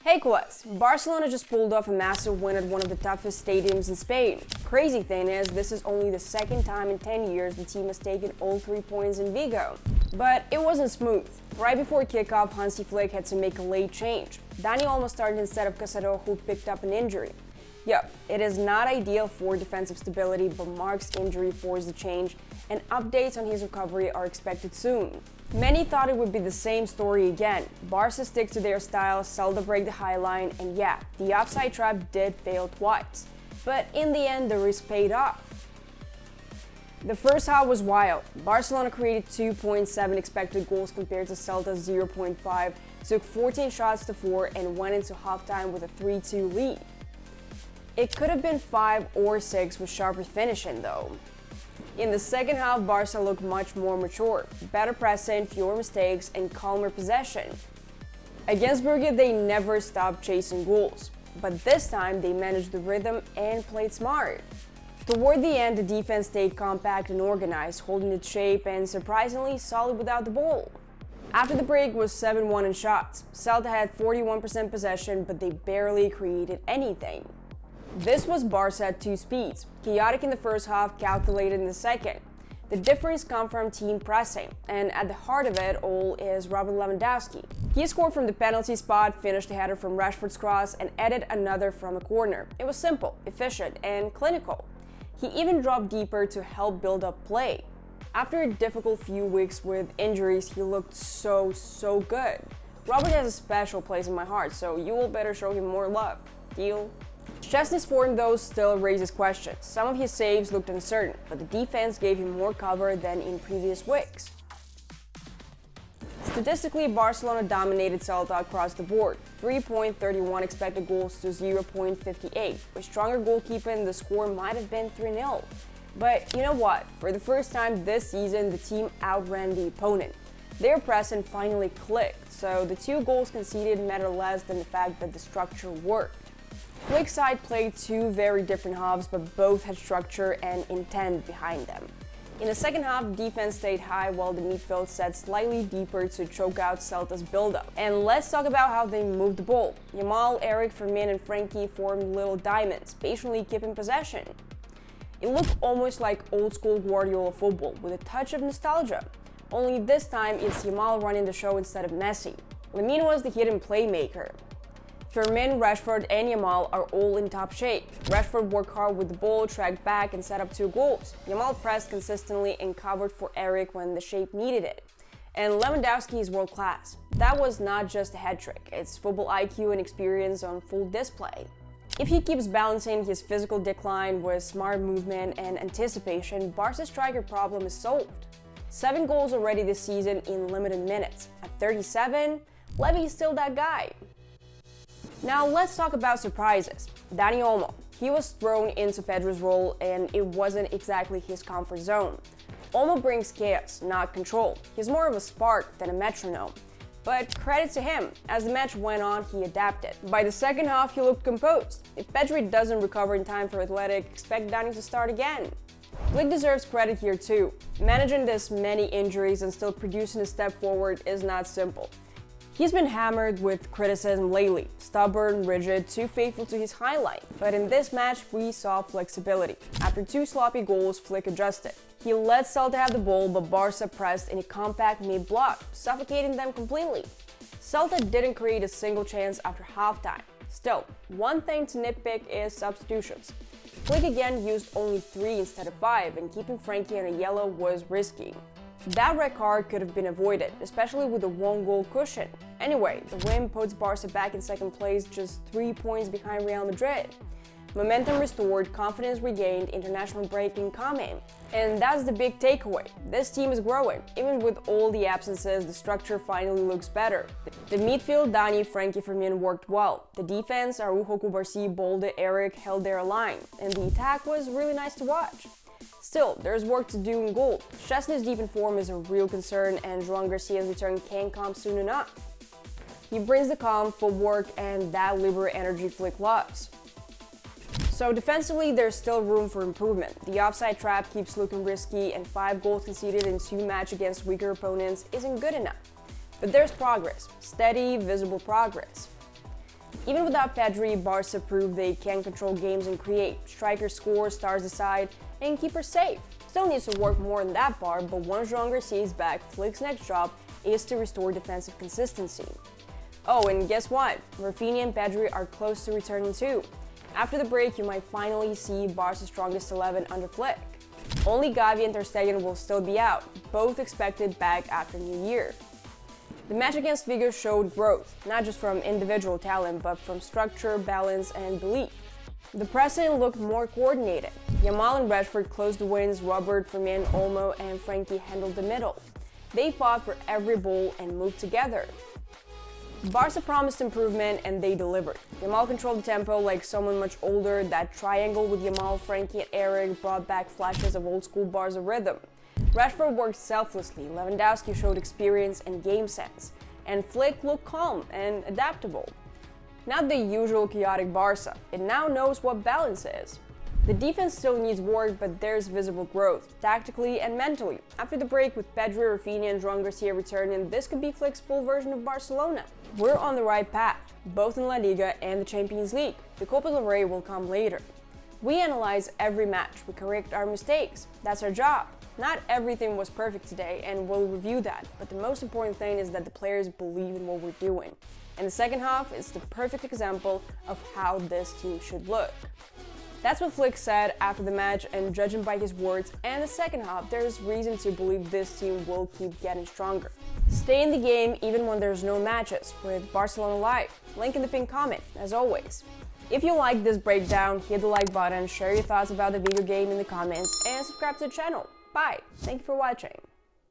Hey culés, Barcelona just pulled off a massive win at one of the toughest stadiums in Spain. Crazy thing is, this is only the second time in 10 years the team has taken all 3 points in Vigo. But it wasn't smooth. Right before kickoff, Hansi Flick had to make a late change. Dani Olmo started instead of Casado, who picked up an injury. Yup, it is not ideal for defensive stability, but Marc's injury forced the change, and updates on his recovery are expected soon. Many thought it would be the same story again. Barca stick to their style, Celta break the high line, and yeah, the offside trap did fail twice. But in the end, the risk paid off. The first half was wild. Barcelona created 2.7 expected goals compared to Celta's 0.5, took 14 shots to 4, and went into halftime with a 3-2 lead. It could have been 5 or 6 with sharper finishing though. In the second half, Barca looked much more mature, better pressing, fewer mistakes, and calmer possession. Against Brugge, they never stopped chasing goals, but this time they managed the rhythm and played smart. Toward the end, the defense stayed compact and organized, holding its shape and surprisingly solid without the ball. After the break was 7-1 in shots. Celta had 41% possession, but they barely created anything. This was Barca at 2 speeds, chaotic in the first half, calculated in the second. The difference comes from team pressing, and at the heart of it all is Robert Lewandowski. He scored from the penalty spot, finished a header from Rashford's cross, and added another from a corner. It was simple, efficient, and clinical. He even dropped deeper to help build up play. After a difficult few weeks with injuries, he looked so good. Robert has a special place in my heart, so you will better show him more love. Deal? Szczesny's form though still raises questions. Some of his saves looked uncertain, but the defense gave him more cover than in previous weeks. Statistically, Barcelona dominated Celta across the board, 3.31 expected goals to 0.58. With stronger goalkeeping, the score might have been 3-0. But you know what? For the first time this season, the team outran the opponent. Their pressing finally clicked, so the 2 goals conceded matter less than the fact that the structure worked. Flick's side played 2 very different halves, but both had structure and intent behind them. In the second half, defense stayed high while the midfield set slightly deeper to choke out Celta's build-up. And let's talk about how they moved the ball. Yamal, Eric, Lamine, and Frenkie formed little diamonds, patiently keeping possession. It looked almost like old-school Guardiola football, with a touch of nostalgia. Only this time, it's Yamal running the show instead of Messi. Lamine was the hidden playmaker. Fermin, Rashford, and Yamal are all in top shape. Rashford worked hard with the ball, tracked back, and set up 2 goals. Yamal pressed consistently and covered for Eric when the shape needed it. And Lewandowski is world class. That was not just a hat trick, it's football IQ and experience on full display. If he keeps balancing his physical decline with smart movement and anticipation, Barca's striker problem is solved. 7 goals already this season in limited minutes. At 37, Levy is still that guy. Now let's talk about surprises. Dani Olmo. He was thrown into Pedri's role and it wasn't exactly his comfort zone. Olmo brings chaos, not control. He's more of a spark than a metronome. But credit to him, as the match went on, he adapted. By the second half, he looked composed. If Pedri doesn't recover in time for Athletic, expect Dani to start again. Flick deserves credit here too. Managing this many injuries and still producing a step forward is not simple. He's been hammered with criticism lately, stubborn, rigid, too faithful to his highlight. But in this match, we saw flexibility. After 2 sloppy goals, Flick adjusted. He let Celta have the ball, but Barca pressed in a compact mid-block, suffocating them completely. Celta didn't create a single chance after halftime. Still, one thing to nitpick is substitutions. Flick again used only 3 instead of 5, and keeping Frenkie on a yellow was risky. That red card could have been avoided, especially with a 1-goal cushion. Anyway, the win puts Barca back in second place, just 3 points behind Real Madrid. Momentum restored, confidence regained, international break incoming. And that's the big takeaway. This team is growing. Even with all the absences, the structure finally looks better. The midfield, Dani, Frenkie, Fermin worked well. The defense, Araujo, Cubarsí, Bolde, Eric held their line. And the attack was really nice to watch. Still, there's work to do in goal. Szczesny's deep in form is a real concern, and Joan Garcia's return can't come soon enough. He brings the calm, footwork, and that liberal energy Flick loves. So defensively, there's still room for improvement. The offside trap keeps looking risky, and 5 goals conceded in 2 matches against weaker opponents isn't good enough. But there's progress, steady, visible progress. Even without Pedri, Barca proved they can control games and create. Strikers score, stars decide, and keepers save. Still needs to work more on that part, but once Joan Garcia is back, Flick's next job is to restore defensive consistency. Oh, and guess what? Rafinha and Pedri are close to returning too. After the break, you might finally see Barca's strongest 11 under Flick. Only Gavi and Ter Stegen will still be out, both expected back after New Year. The match against Vigo showed growth, not just from individual talent, but from structure, balance, and belief. The pressing looked more coordinated. Yamal and Rashford closed the wins, Robert, Dani Olmo, and Frenkie handled the middle. They fought for every ball and moved together. Barca promised improvement and they delivered. Yamal controlled the tempo like someone much older. That triangle with Yamal, Frenkie, and Eric brought back flashes of old-school Barca rhythm. Rashford worked selflessly, Lewandowski showed experience and game sense, and Flick looked calm and adaptable. Not the usual chaotic Barca, it now knows what balance is. The defense still needs work, but there's visible growth, tactically and mentally. After the break with Pedri, Rafinha, and Joan Garcia returning, this could be Flick's full version of Barcelona. We're on the right path, both in La Liga and the Champions League. The Copa del Rey will come later. We analyze every match, we correct our mistakes. That's our job. Not everything was perfect today, and we'll review that, but the most important thing is that the players believe in what we're doing. And the second half is the perfect example of how this team should look. That's what Flick said after the match, and judging by his words and the second half, there's reason to believe this team will keep getting stronger. Stay in the game even when there's no matches with Barcelona Live. Link in the pinned comment, as always. If you like this breakdown, hit the like button, share your thoughts about the Vigo game in the comments, and subscribe to the channel. Bye! Thank you for watching.